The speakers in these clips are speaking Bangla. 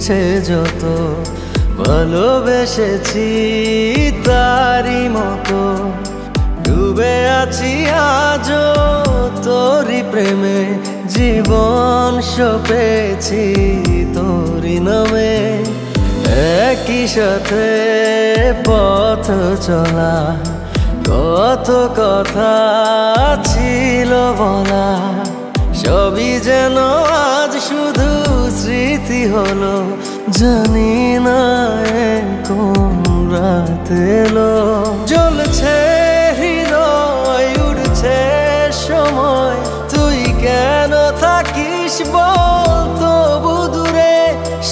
ইচ্ছে যত ভালোবেসেছি তারি মতো ডুবে আছি আজও তোরি প্রেমে জীবন সপেছি তোরি নামে একই সাথে পথ চলা কত কথা ছিল বলা সবই যেন আজ শুধু স্মৃতি হলো জানি না কোন রাত এলো জ্বলছে হৃদয় উড়ছে সময় তুই কেন থাকিস বল তবু দূরে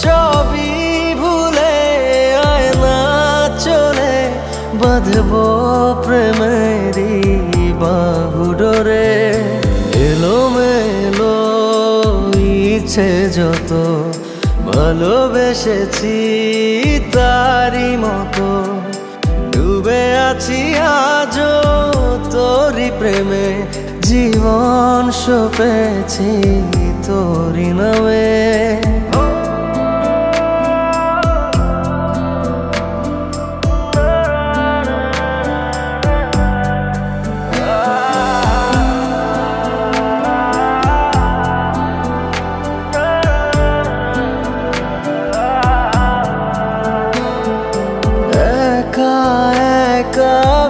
সবই ভুলে আয় না চলে বাঁধবো প্রেমেরই বাহু ডোরে এলোমেলো ইচ্ছে যত ভালোবেসেছি তারি মতো ডুবে আছি আজও তোরি প্রেমে জীবন সপেছি তোরি নামে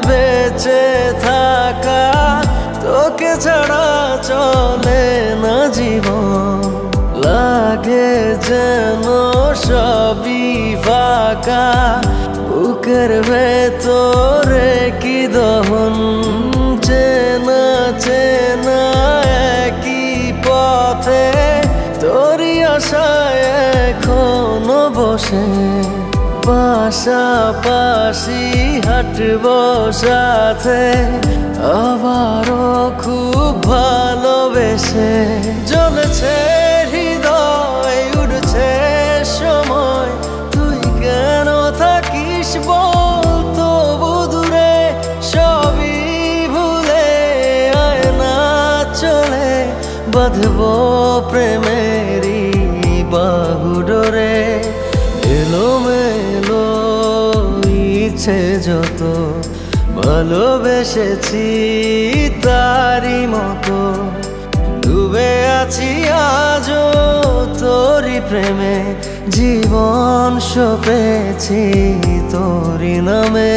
বেঁচে থাকা তোকে ছাড়া চলে না জীবন লাগে যেন সবই ফাঁকা বুকের ভেতরে কি দহন চেনা চেনা একই পথে তোরই আশায় এখনো বসে পাশাপাশি হাঁটবো সাথে আবারও খুব ভালোবেসে জ্বলছে হৃদয় উড়ছে সময় তুই কেন থাকিস বল তবু দূরে সবই ভুলে আয় না চলে বাঁধবো প্রেমেরই বাহু ডোরে এলোমেলো ইচ্ছে যত ভালোবেসেছি তারি মতো ডুবে আছি আজও তোরি প্রেমে জীবন সপেছি তোরি নামে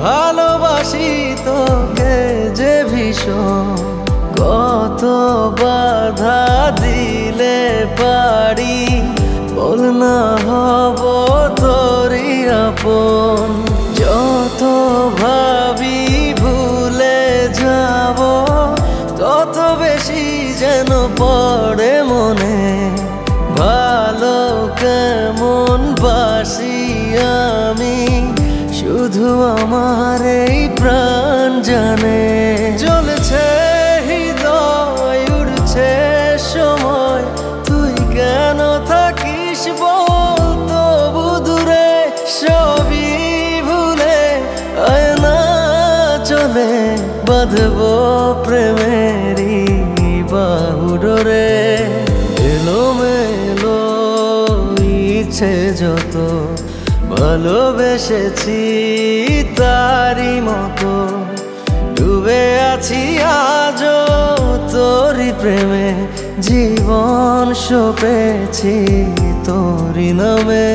ভালোবাসি তোকে যে ভীষণ কত বাধা দিলে পারি বল না হব তোরই আপন যত ভাবি ভুলে যাব তত বেশি যেন পড়ে মনে ভালো কেমন বাসি আমি শুধু আমার এই প্রাণ জানে জ্বলছে হৃদয় উড়ছে সময় তুই কেন থাকিস বল তবু দূরে সবই ভুলে আয় না চলে বাঁধবো প্রেমেরই বাহু ডোরে এলোমেলো ইচ্ছে যত ভালোবেসেছি তারি মতো ডুবে আছি আজও তোরি প্রেমে জীবন সপেছি তোরি নামে।